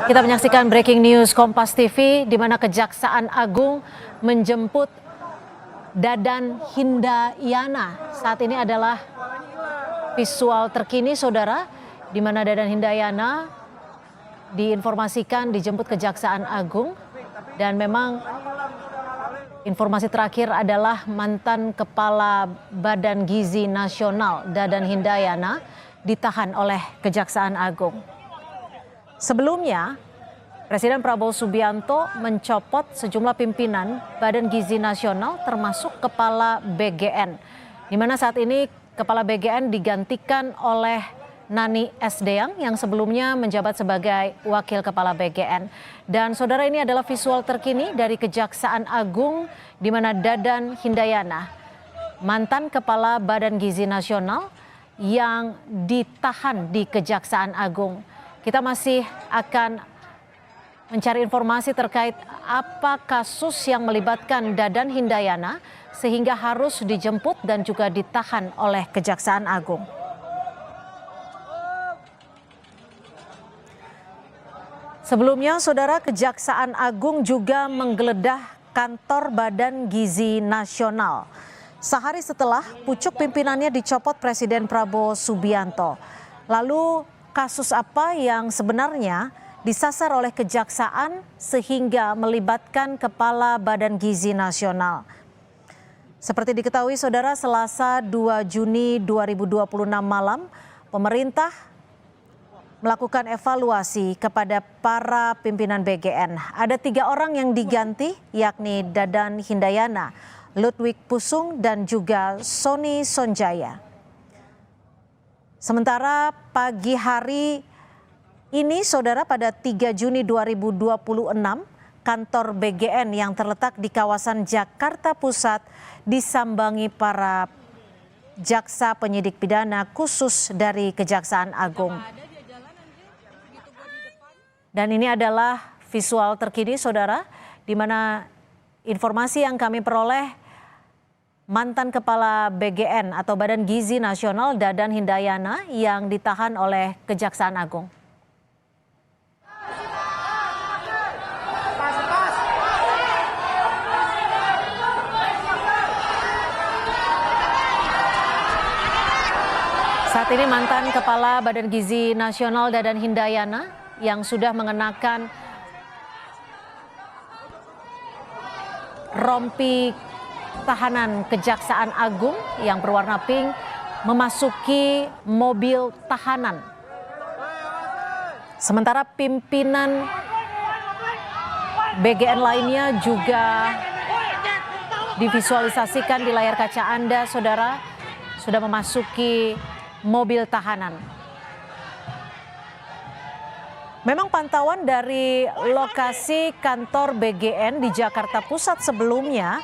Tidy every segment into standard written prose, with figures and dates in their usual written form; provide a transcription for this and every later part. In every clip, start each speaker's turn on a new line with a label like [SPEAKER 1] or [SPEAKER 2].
[SPEAKER 1] Kita menyaksikan breaking news Kompas TV di mana Kejaksaan Agung menjemput Dadan Hindayana. Saat ini adalah visual terkini saudara di mana Dadan Hindayana diinformasikan dijemput Kejaksaan Agung dan memang informasi terakhir adalah mantan Kepala Badan Gizi Nasional Dadan Hindayana ditahan oleh Kejaksaan Agung. Sebelumnya, Presiden Prabowo Subianto mencopot sejumlah pimpinan Badan Gizi Nasional termasuk Kepala BGN. Di mana saat ini Kepala BGN digantikan oleh Nani Esdeyang yang sebelumnya menjabat sebagai Wakil Kepala BGN. Dan saudara, ini adalah visual terkini dari Kejaksaan Agung di mana Dadan Hindayana, mantan Kepala Badan Gizi Nasional yang ditahan di Kejaksaan Agung. Kita masih akan mencari informasi terkait apa kasus yang melibatkan Dadan Hindayana sehingga harus dijemput dan juga ditahan oleh Kejaksaan Agung. Sebelumnya, saudara, Kejaksaan Agung juga menggeledah kantor Badan Gizi Nasional sehari setelah pucuk pimpinannya dicopot Presiden Prabowo Subianto. Lalu kasus apa yang sebenarnya disasar oleh kejaksaan sehingga melibatkan Kepala Badan Gizi Nasional? Seperti diketahui saudara, Selasa 2 Juni 2026 malam, pemerintah melakukan evaluasi kepada para pimpinan BGN. Ada 3 orang yang diganti, yakni Dadan Hindayana, Ludwig Pusung, dan juga Sony Sonjaya. Sementara pagi hari ini saudara, pada 3 Juni 2026, kantor BGN yang terletak di kawasan Jakarta Pusat disambangi para jaksa penyidik pidana khusus dari Kejaksaan Agung. Dan ini adalah visual terkini saudara, di mana informasi yang kami peroleh, mantan Kepala BGN atau Badan Gizi Nasional Dadan Hindayana yang ditahan oleh Kejaksaan Agung. Saat ini mantan Kepala Badan Gizi Nasional Dadan Hindayana yang sudah mengenakan rompi tahanan Kejaksaan Agung yang berwarna pink memasuki mobil tahanan. Sementara pimpinan BGN lainnya juga divisualisasikan di layar kaca Anda, saudara, sudah memasuki mobil tahanan. Memang pantauan dari lokasi kantor BGN di Jakarta Pusat sebelumnya,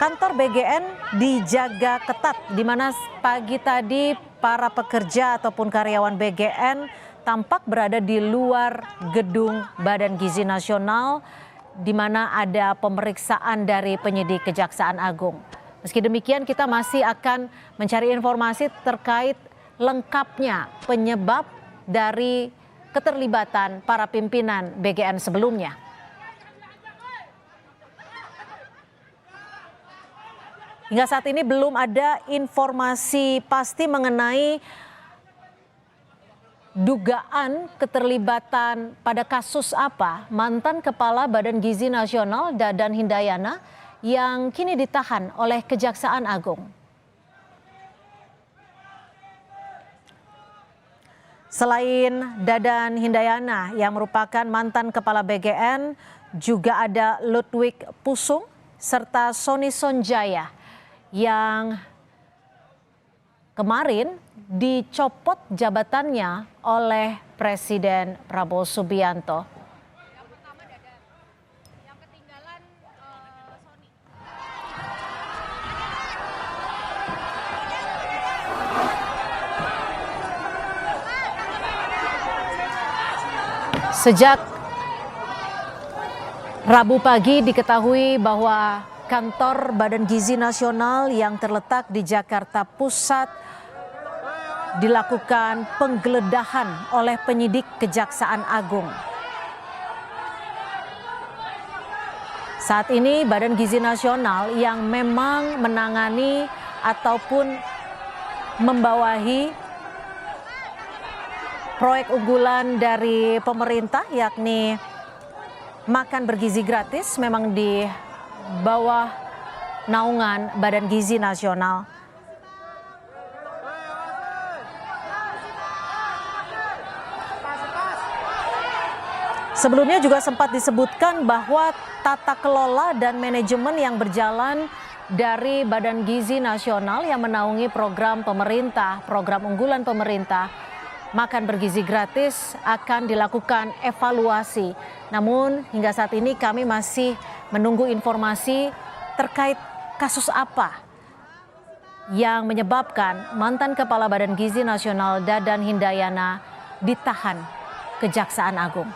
[SPEAKER 1] kantor BGN dijaga ketat, di mana pagi tadi para pekerja ataupun karyawan BGN tampak berada di luar gedung Badan Gizi Nasional, di mana ada pemeriksaan dari penyidik Kejaksaan Agung. Meski demikian, kita masih akan mencari informasi terkait lengkapnya penyebab dari keterlibatan para pimpinan BGN sebelumnya. Hingga saat ini belum ada informasi pasti mengenai dugaan keterlibatan pada kasus apa mantan Kepala Badan Gizi Nasional Dadan Hindayana yang kini ditahan oleh Kejaksaan Agung. Selain Dadan Hindayana yang merupakan mantan Kepala BGN, juga ada Ludwig Pusung serta Sony Sonjaya yang kemarin dicopot jabatannya oleh Presiden Prabowo Subianto. Sejak Rabu pagi diketahui bahwa kantor Badan Gizi Nasional yang terletak di Jakarta Pusat dilakukan penggeledahan oleh penyidik Kejaksaan Agung. Saat ini Badan Gizi Nasional yang memang menangani ataupun membawahi proyek unggulan dari pemerintah yakni makan bergizi gratis memang di bawah naungan Badan Gizi Nasional. Sebelumnya juga sempat disebutkan bahwa tata kelola dan manajemen yang berjalan dari Badan Gizi Nasional yang menaungi program pemerintah, program unggulan pemerintah makan bergizi gratis akan dilakukan evaluasi. Namun hingga saat ini kami masih menunggu informasi terkait kasus apa yang menyebabkan mantan Kepala Badan Gizi Nasional Dadan Hindayana ditahan Kejaksaan Agung.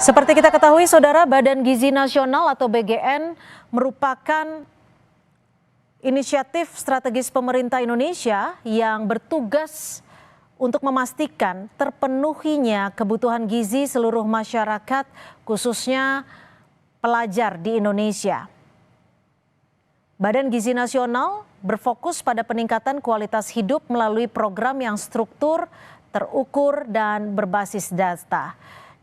[SPEAKER 1] Seperti kita ketahui, Saudara, Badan Gizi Nasional atau BGN merupakan inisiatif strategis pemerintah Indonesia yang bertugas untuk memastikan terpenuhinya kebutuhan gizi seluruh masyarakat, khususnya pelajar di Indonesia. Badan Gizi Nasional berfokus pada peningkatan kualitas hidup melalui program yang struktur, terukur, dan berbasis data.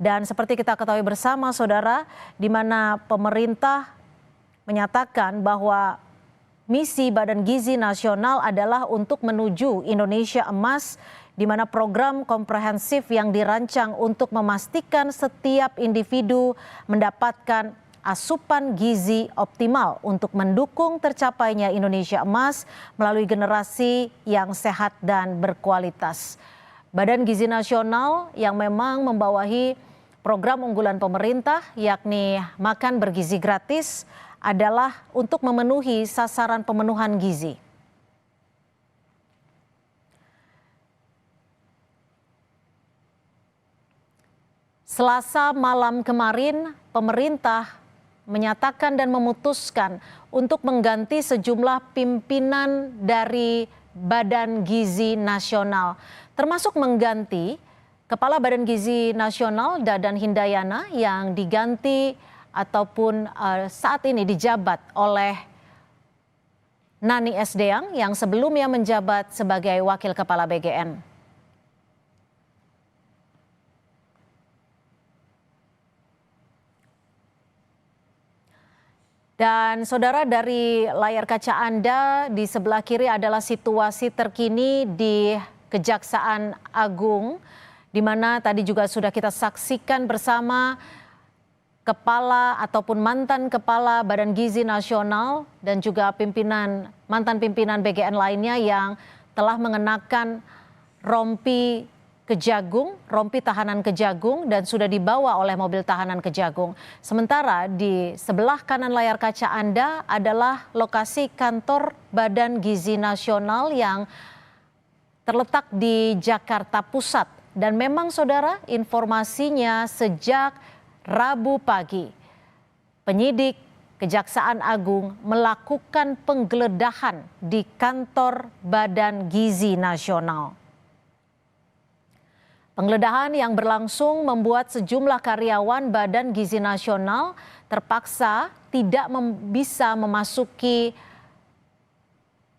[SPEAKER 1] Dan seperti kita ketahui bersama, Saudara, di mana pemerintah menyatakan bahwa misi Badan Gizi Nasional adalah untuk menuju Indonesia Emas, di mana program komprehensif yang dirancang untuk memastikan setiap individu mendapatkan asupan gizi optimal untuk mendukung tercapainya Indonesia Emas melalui generasi yang sehat dan berkualitas. Badan Gizi Nasional yang memang membawahi program unggulan pemerintah yakni makan bergizi gratis adalah untuk memenuhi sasaran pemenuhan gizi. Selasa malam kemarin, pemerintah menyatakan dan memutuskan untuk mengganti sejumlah pimpinan dari Badan Gizi Nasional, termasuk mengganti Kepala Badan Gizi Nasional Dadan Hindayana yang diganti ataupun saat ini dijabat oleh Nani Esdeang yang sebelumnya menjabat sebagai Wakil Kepala BGN. Dan Saudara, dari layar kaca Anda di sebelah kiri adalah situasi terkini di Kejaksaan Agung, di mana tadi juga sudah kita saksikan bersama kepala ataupun mantan kepala Badan Gizi Nasional dan juga mantan pimpinan BGN lainnya yang telah mengenakan rompi Kejagung, rompi tahanan Kejagung, dan sudah dibawa oleh mobil tahanan Kejagung. Sementara di sebelah kanan layar kaca Anda adalah lokasi kantor Badan Gizi Nasional yang terletak di Jakarta Pusat. Dan memang Saudara, informasinya sejak Rabu pagi, penyidik Kejaksaan Agung melakukan penggeledahan di kantor Badan Gizi Nasional. Penggeledahan yang berlangsung membuat sejumlah karyawan Badan Gizi Nasional terpaksa tidak bisa memasuki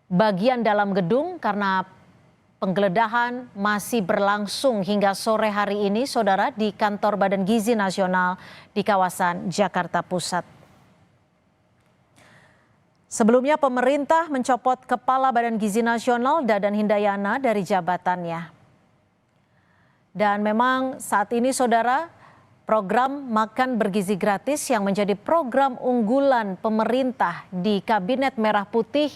[SPEAKER 1] bagian dalam gedung karena penggeledahan masih berlangsung hingga sore hari ini, Saudara, di kantor Badan Gizi Nasional di kawasan Jakarta Pusat. Sebelumnya pemerintah mencopot Kepala Badan Gizi Nasional Dadan Hindayana dari jabatannya. Dan memang saat ini Saudara, program makan bergizi gratis yang menjadi program unggulan pemerintah di Kabinet Merah Putih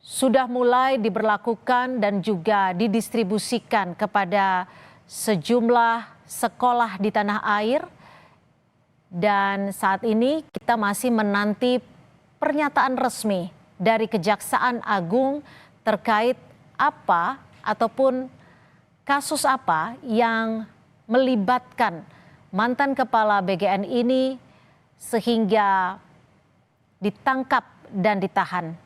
[SPEAKER 1] sudah mulai diberlakukan dan juga didistribusikan kepada sejumlah sekolah di tanah air Dan saat ini kita masih menanti pernyataan resmi dari Kejaksaan Agung terkait apa ataupun kasus apa yang melibatkan mantan kepala BGN ini sehingga ditangkap dan ditahan.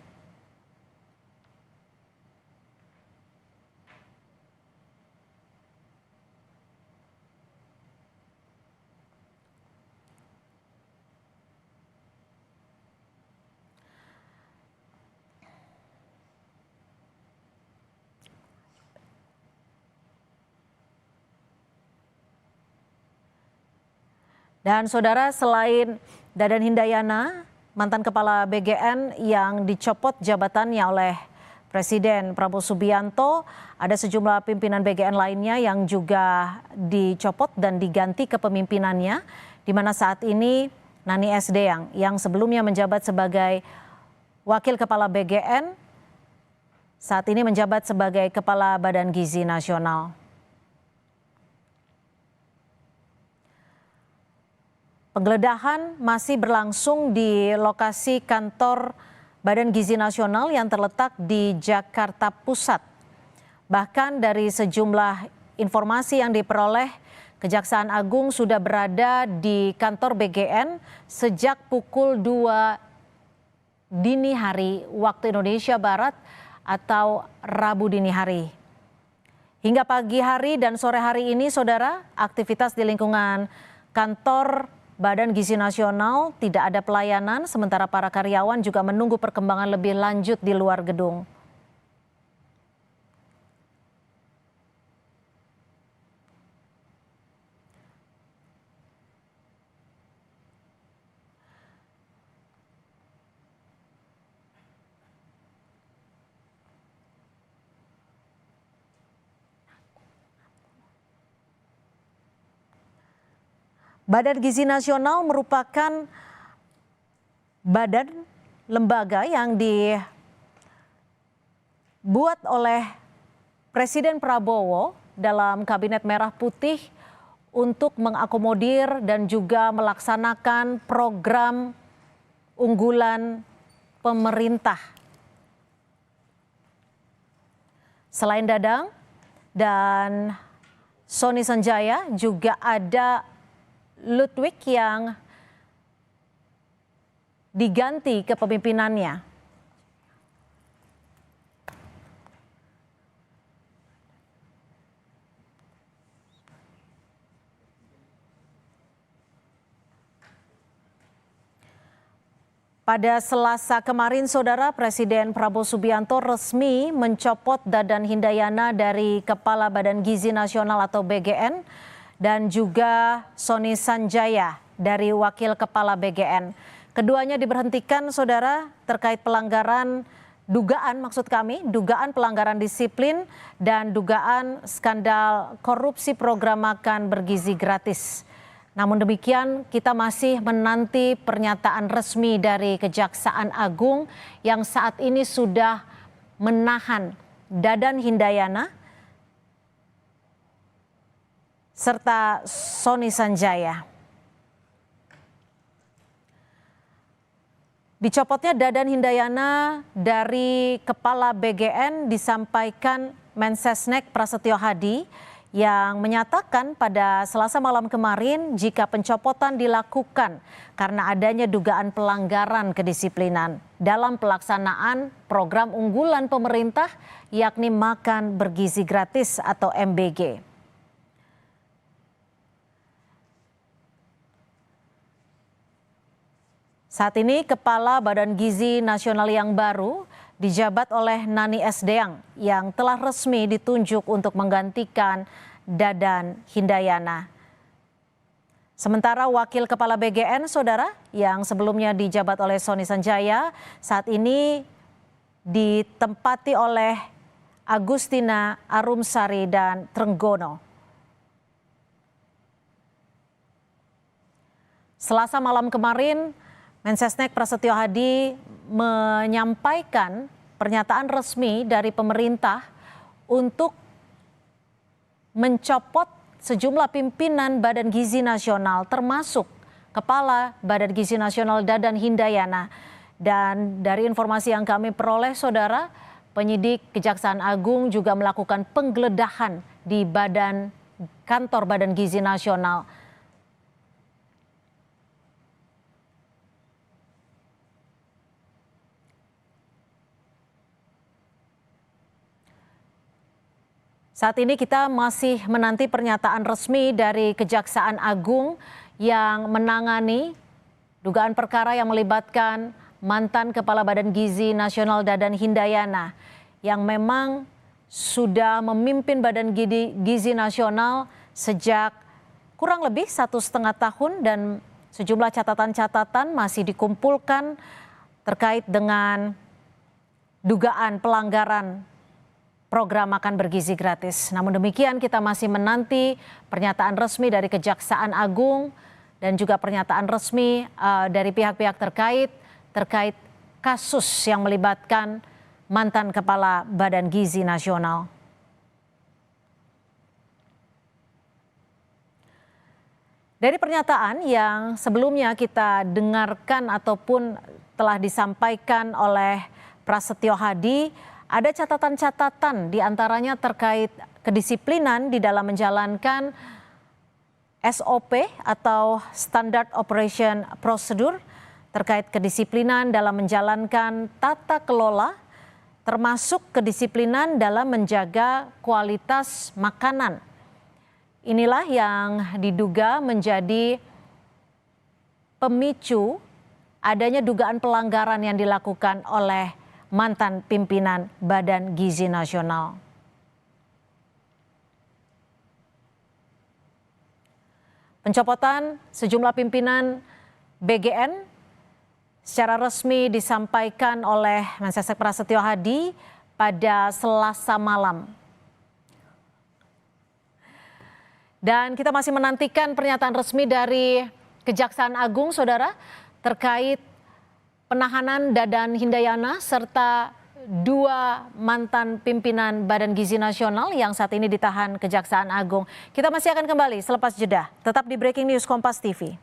[SPEAKER 1] Dan saudara, selain Dadan Hindayana, mantan kepala BGN yang dicopot jabatannya oleh Presiden Prabowo Subianto, ada sejumlah pimpinan BGN lainnya yang juga dicopot dan diganti kepemimpinannya, di mana saat ini Nani Sdang yang sebelumnya menjabat sebagai Wakil Kepala BGN, saat ini menjabat sebagai Kepala Badan Gizi Nasional. Penggeledahan masih berlangsung di lokasi kantor Badan Gizi Nasional yang terletak di Jakarta Pusat. Bahkan dari sejumlah informasi yang diperoleh, Kejaksaan Agung sudah berada di kantor BGN sejak pukul 2 dini hari waktu Indonesia Barat atau Rabu dini hari. Hingga pagi hari dan sore hari ini, saudara, aktivitas di lingkungan kantor Badan Gizi Nasional tidak ada pelayanan, sementara para karyawan juga menunggu perkembangan lebih lanjut di luar gedung. Badan Gizi Nasional merupakan badan lembaga yang dibuat oleh Presiden Prabowo dalam Kabinet Merah Putih untuk mengakomodir dan juga melaksanakan program unggulan pemerintah. Selain Dadang dan Sony Sanjaya, juga ada Ludwig yang diganti kepemimpinannya. Pada Selasa kemarin, saudara, Presiden Prabowo Subianto resmi mencopot Dadan Hindayana dari Kepala Badan Gizi Nasional atau BGN dan juga Sony Sanjaya dari Wakil Kepala BGN. Keduanya diberhentikan, saudara, terkait dugaan pelanggaran disiplin dan dugaan skandal korupsi program makan bergizi gratis. Namun demikian, kita masih menanti pernyataan resmi dari Kejaksaan Agung yang saat ini sudah menahan Dadan Hindayana serta Sony Sanjaya. Dicopotnya Dadan Hindayana dari Kepala BGN disampaikan Mensesnek Prasetyo Hadi yang menyatakan pada Selasa malam kemarin jika pencopotan dilakukan karena adanya dugaan pelanggaran kedisiplinan dalam pelaksanaan program unggulan pemerintah yakni makan bergizi gratis atau MBG. Saat ini Kepala Badan Gizi Nasional yang baru dijabat oleh Nani Sdang yang telah resmi ditunjuk untuk menggantikan Dadan Hindayana. Sementara Wakil Kepala BGN, saudara, yang sebelumnya dijabat oleh Sony Sanjaya, saat ini ditempati oleh Agustina Arumsari dan Trenggono. Selasa malam kemarin, Mensesnek Prasetyo Hadi menyampaikan pernyataan resmi dari pemerintah untuk mencopot sejumlah pimpinan Badan Gizi Nasional termasuk Kepala Badan Gizi Nasional Dadan Hindayana. Dan dari informasi yang kami peroleh, Saudara, penyidik Kejaksaan Agung juga melakukan penggeledahan di kantor Badan Gizi Nasional. Saat ini kita masih menanti pernyataan resmi dari Kejaksaan Agung yang menangani dugaan perkara yang melibatkan mantan Kepala Badan Gizi Nasional Dadan Hindayana yang memang sudah memimpin Badan Gizi Nasional sejak kurang lebih 1,5 tahun, dan sejumlah catatan-catatan masih dikumpulkan terkait dengan dugaan pelanggaran program makan bergizi gratis. Namun demikian, kita masih menanti pernyataan resmi dari Kejaksaan Agung dan juga pernyataan resmi dari pihak-pihak terkait kasus yang melibatkan mantan Kepala Badan Gizi Nasional. Dari pernyataan yang sebelumnya kita dengarkan ataupun telah disampaikan oleh Prasetyo Hadi, ada catatan-catatan diantaranya terkait kedisiplinan di dalam menjalankan SOP atau Standard Operation Procedure, terkait kedisiplinan dalam menjalankan tata kelola, termasuk kedisiplinan dalam menjaga kualitas makanan. Inilah yang diduga menjadi pemicu adanya dugaan pelanggaran yang dilakukan oleh mantan pimpinan Badan Gizi Nasional. Pencopotan sejumlah pimpinan BGN secara resmi disampaikan oleh Mensesnek Prasetyo Hadi pada Selasa malam. Dan kita masih menantikan pernyataan resmi dari Kejaksaan Agung, Saudara, terkait penahanan Dadan Hindayana serta 2 mantan pimpinan Badan Gizi Nasional yang saat ini ditahan Kejaksaan Agung. Kita masih akan kembali selepas jeda. Tetap di Breaking News Kompas TV.